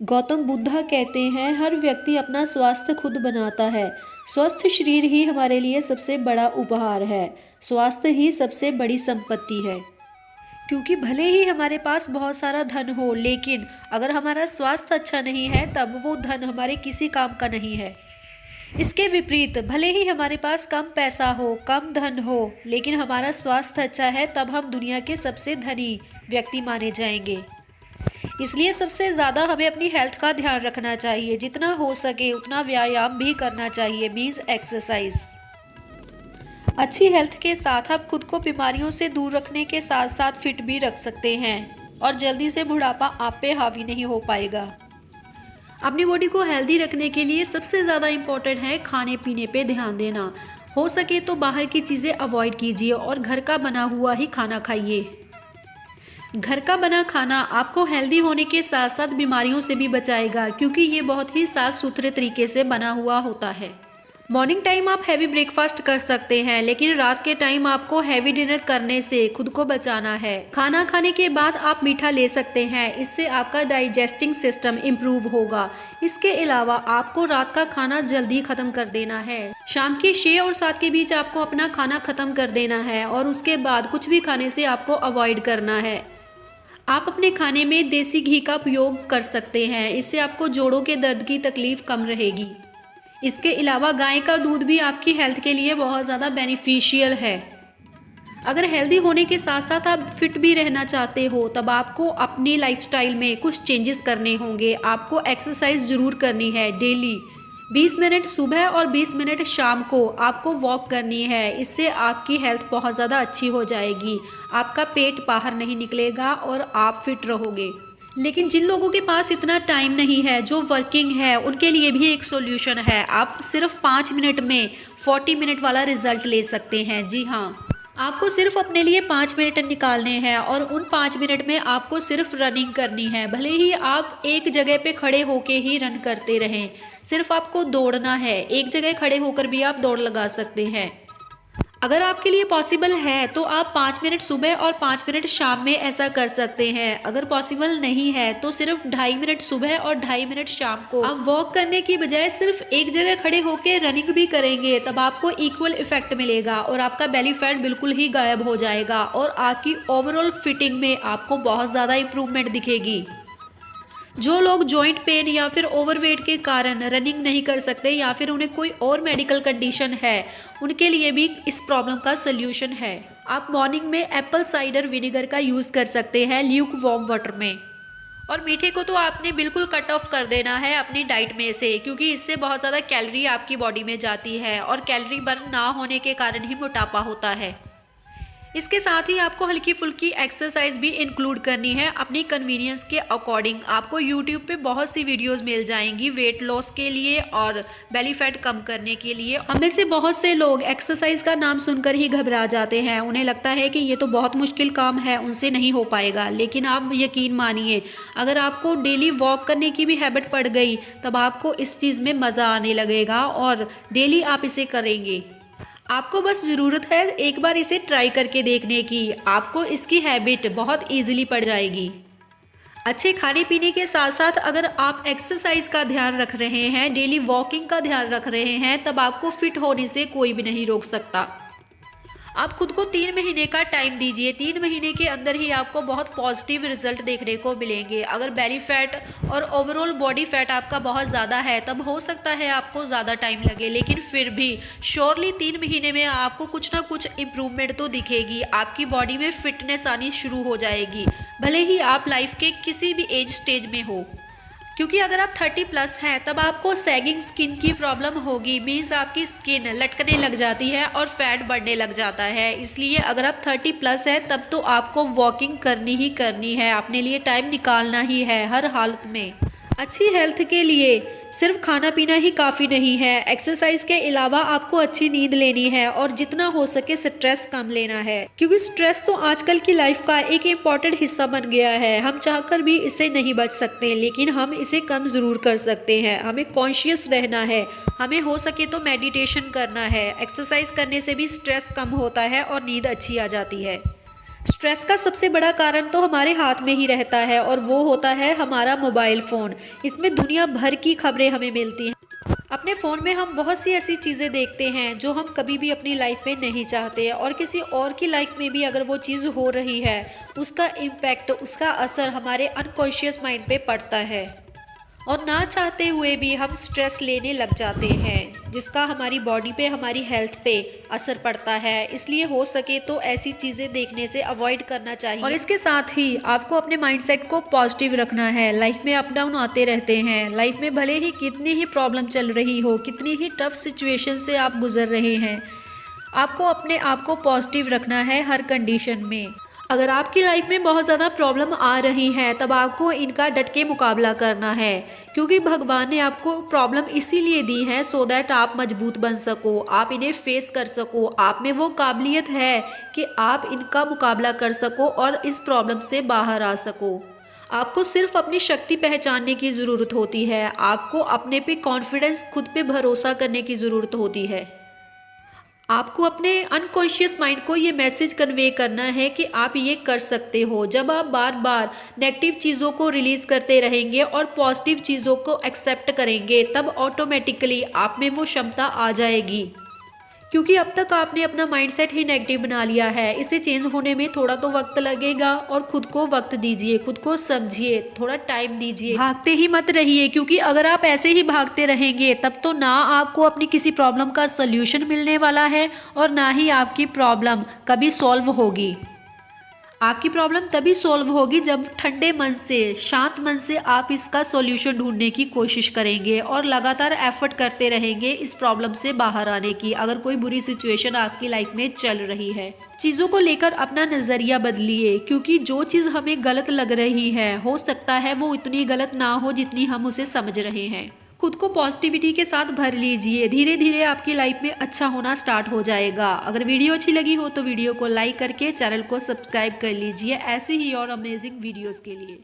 गौतम बुद्धा कहते हैं हर व्यक्ति अपना स्वास्थ्य खुद बनाता है। स्वस्थ शरीर ही हमारे लिए सबसे बड़ा उपहार है। स्वास्थ्य ही सबसे बड़ी संपत्ति है। क्योंकि भले ही हमारे पास बहुत सारा धन हो, लेकिन अगर हमारा स्वास्थ्य अच्छा नहीं है तब वो धन हमारे किसी काम का नहीं है। इसके विपरीत भले ही हमारे पास कम पैसा हो, कम धन हो, लेकिन हमारा स्वास्थ्य अच्छा है तब हम दुनिया के सबसे धनी व्यक्ति माने जाएंगे। इसलिए सबसे ज़्यादा हमें अपनी हेल्थ का ध्यान रखना चाहिए। जितना हो सके उतना व्यायाम भी करना चाहिए, मीन्स एक्सरसाइज। अच्छी हेल्थ के साथ आप खुद को बीमारियों से दूर रखने के साथ साथ फिट भी रख सकते हैं और जल्दी से बुढ़ापा आप पे हावी नहीं हो पाएगा। अपनी बॉडी को हेल्दी रखने के लिए सबसे ज़्यादा इम्पोर्टेंट है खाने पीने पे ध्यान देना। हो सके तो बाहर की चीज़ें अवॉइड कीजिए और घर का बना हुआ ही खाना खाइए। घर का बना खाना आपको हेल्दी होने के साथ साथ बीमारियों से भी बचाएगा, क्योंकि ये बहुत ही साफ सुथरे तरीके से बना हुआ होता है। मॉर्निंग टाइम आप हैवी ब्रेकफास्ट कर सकते हैं, लेकिन रात के टाइम आपको हैवी डिनर करने से खुद को बचाना है। खाना खाने के बाद आप मीठा ले सकते हैं, इससे आपका डाइजेस्टिंग सिस्टम इम्प्रूव होगा। इसके अलावा आपको रात का खाना जल्दी खत्म कर देना है। शाम के 6 और 7 के बीच आपको अपना खाना खत्म कर देना है और उसके बाद कुछ भी खाने से आपको अवॉइड करना है। आप अपने खाने में देसी घी का उपयोग कर सकते हैं, इससे आपको जोड़ों के दर्द की तकलीफ कम रहेगी। इसके अलावा गाय का दूध भी आपकी हेल्थ के लिए बहुत ज़्यादा बेनिफिशियल है। अगर हेल्दी होने के साथ साथ आप फिट भी रहना चाहते हो तब आपको अपनी लाइफस्टाइल में कुछ चेंजेस करने होंगे। आपको एक्सरसाइज ज़रूर करनी है डेली। 20 मिनट सुबह और 20 मिनट शाम को आपको वॉक करनी है। इससे आपकी हेल्थ बहुत ज़्यादा अच्छी हो जाएगी। आपका पेट बाहर नहीं निकलेगा और आप फिट रहोगे। लेकिन जिन लोगों के पास इतना टाइम नहीं है, जो वर्किंग है, उनके लिए भी एक सॉल्यूशन है। आप सिर्फ 5 मिनट में 40 मिनट वाला रिजल्ट ले सकते हैं। जी हाँ, आपको सिर्फ अपने लिए 5 मिनट निकालने हैं और उन 5 मिनट में आपको सिर्फ रनिंग करनी है। भले ही आप एक जगह पे खड़े होके ही रन करते रहें, सिर्फ आपको दौड़ना है। एक जगह खड़े होकर भी आप दौड़ लगा सकते हैं। अगर आपके लिए पॉसिबल है तो आप 5 मिनट सुबह और 5 मिनट शाम में ऐसा कर सकते हैं। अगर पॉसिबल नहीं है तो सिर्फ 2.5 मिनट सुबह और 2.5 मिनट शाम को आप वॉक करने की बजाय सिर्फ एक जगह खड़े होकर रनिंग भी करेंगे, तब आपको इक्वल इफेक्ट मिलेगा और आपका बेली फैट बिल्कुल ही गायब हो जाएगा और आपकी ओवरऑल फिटिंग में आपको बहुत ज़्यादा इंप्रूवमेंट दिखेगी। जो लोग जॉइंट पेन या फिर ओवरवेट के कारण रनिंग नहीं कर सकते या फिर उन्हें कोई और मेडिकल कंडीशन है, उनके लिए भी इस प्रॉब्लम का सल्यूशन है। आप मॉर्निंग में एप्पल साइडर विनेगर का यूज़ कर सकते हैं ल्यूक वार्म वाटर में। और मीठे को तो आपने बिल्कुल कट ऑफ कर देना है अपनी डाइट में से, क्योंकि इससे बहुत ज़्यादा कैलोरी आपकी बॉडी में जाती है और कैलोरी बर्न ना होने के कारण ही मोटापा होता है। इसके साथ ही आपको हल्की फुल्की एक्सरसाइज भी इंक्लूड करनी है अपनी कन्वीनियंस के अकॉर्डिंग। आपको यूट्यूब पे बहुत सी वीडियोस मिल जाएंगी वेट लॉस के लिए और बेली फैट कम करने के लिए। हमें से बहुत से लोग एक्सरसाइज का नाम सुनकर ही घबरा जाते हैं। उन्हें लगता है कि ये तो बहुत मुश्किल काम है, उनसे नहीं हो पाएगा। लेकिन आप यकीन मानिए, अगर आपको डेली वॉक करने की भी हैबिट पड़ गई तब आपको इस चीज़ में मज़ा आने लगेगा और डेली आप इसे करेंगे। आपको बस ज़रूरत है एक बार इसे ट्राई करके देखने की। आपको इसकी हैबिट बहुत इजीली पड़ जाएगी। अच्छे खाने पीने के साथ साथ अगर आप एक्सरसाइज का ध्यान रख रहे हैं, डेली वॉकिंग का ध्यान रख रहे हैं, तब आपको फिट होने से कोई भी नहीं रोक सकता। आप खुद को 3 महीने का टाइम दीजिए। 3 महीने के अंदर ही आपको बहुत पॉजिटिव रिजल्ट देखने को मिलेंगे। अगर बेली फैट और ओवरऑल बॉडी फैट आपका बहुत ज़्यादा है तब हो सकता है आपको ज़्यादा टाइम लगे, लेकिन फिर भी श्योरली 3 महीने में आपको कुछ ना कुछ इम्प्रूवमेंट तो दिखेगी। आपकी बॉडी में फिटनेस आनी शुरू हो जाएगी, भले ही आप लाइफ के किसी भी एज स्टेज में हो। क्योंकि अगर आप 30+ हैं तब आपको सैगिंग स्किन की प्रॉब्लम होगी, मीन्स आपकी स्किन लटकने लग जाती है और फैट बढ़ने लग जाता है। इसलिए अगर आप 30+ हैं तब तो आपको वॉकिंग करनी ही करनी है, अपने लिए टाइम निकालना ही है हर हालत में। अच्छी हेल्थ के लिए सिर्फ खाना पीना ही काफ़ी नहीं है, एक्सरसाइज के अलावा आपको अच्छी नींद लेनी है और जितना हो सके स्ट्रेस कम लेना है। क्योंकि स्ट्रेस तो आजकल की लाइफ का एक इम्पॉर्टेंट हिस्सा बन गया है। हम चाहकर भी इससे नहीं बच सकते, लेकिन हम इसे कम ज़रूर कर सकते हैं। हमें कॉन्शियस रहना है, हमें हो सके तो मेडिटेशन करना है। एक्सरसाइज करने से भी स्ट्रेस कम होता है और नींद अच्छी आ जाती है। स्ट्रेस का सबसे बड़ा कारण तो हमारे हाथ में ही रहता है और वो होता है हमारा मोबाइल फ़ोन। इसमें दुनिया भर की खबरें हमें मिलती हैं। अपने फ़ोन में हम बहुत सी ऐसी चीज़ें देखते हैं जो हम कभी भी अपनी लाइफ में नहीं चाहते, और किसी और की लाइफ में भी अगर वो चीज़ हो रही है, उसका इम्पैक्ट, उसका असर हमारे अनकॉन्शियस माइंड पे पड़ता है और ना चाहते हुए भी हम स्ट्रेस लेने लग जाते हैं, जिसका हमारी बॉडी पे, हमारी हेल्थ पे असर पड़ता है। इसलिए हो सके तो ऐसी चीज़ें देखने से अवॉइड करना चाहिए। और इसके साथ ही आपको अपने माइंडसेट को पॉजिटिव रखना है। लाइफ में अप डाउन आते रहते हैं। लाइफ में भले ही कितनी ही प्रॉब्लम चल रही हो, कितनी ही टफ सिचुएशन से आप गुजर रहे हैं, आपको अपने आप को पॉजिटिव रखना है हर कंडीशन में। अगर आपकी लाइफ में बहुत ज़्यादा प्रॉब्लम आ रही है, तब आपको इनका डट के मुकाबला करना है, क्योंकि भगवान ने आपको प्रॉब्लम इसीलिए दी है सो दैट आप मजबूत बन सको, आप इन्हें फेस कर सको। आप में वो काबिलियत है कि आप इनका मुकाबला कर सको और इस प्रॉब्लम से बाहर आ सको। आपको सिर्फ अपनी शक्ति पहचानने की ज़रूरत होती है। आपको अपने पे कॉन्फिडेंस, खुद पे भरोसा करने की ज़रूरत होती है। आपको अपने अनकॉन्शियस माइंड को ये मैसेज कन्वे करना है कि आप ये कर सकते हो। जब आप बार बार नेगेटिव चीज़ों को रिलीज़ करते रहेंगे और पॉजिटिव चीज़ों को एक्सेप्ट करेंगे, तब ऑटोमेटिकली आप में वो क्षमता आ जाएगी, क्योंकि अब तक आपने अपना माइंडसेट ही नेगेटिव बना लिया है। इसे चेंज होने में थोड़ा तो वक्त लगेगा, और खुद को वक्त दीजिए, खुद को समझिए, थोड़ा टाइम दीजिए। भागते ही मत रहिए, क्योंकि अगर आप ऐसे ही भागते रहेंगे तब तो ना आपको अपनी किसी प्रॉब्लम का सल्यूशन मिलने वाला है और ना ही आपकी प्रॉब्लम कभी सॉल्व होगी। आपकी प्रॉब्लम तभी सॉल्व होगी जब ठंडे मन से, शांत मन से आप इसका सॉल्यूशन ढूंढने की कोशिश करेंगे और लगातार एफर्ट करते रहेंगे इस प्रॉब्लम से बाहर आने की। अगर कोई बुरी सिचुएशन आपकी लाइफ में चल रही है, चीज़ों को लेकर अपना नज़रिया बदलिए, क्योंकि जो चीज़ हमें गलत लग रही है, हो सकता है वो इतनी गलत ना हो जितनी हम उसे समझ रहे हैं। खुद को पॉजिटिविटी के साथ भर लीजिए। धीरे धीरे आपकी लाइफ में अच्छा होना स्टार्ट हो जाएगा। अगर वीडियो अच्छी लगी हो तो वीडियो को लाइक करके चैनल को सब्सक्राइब कर लीजिए ऐसे ही और अमेजिंग वीडियोस के लिए।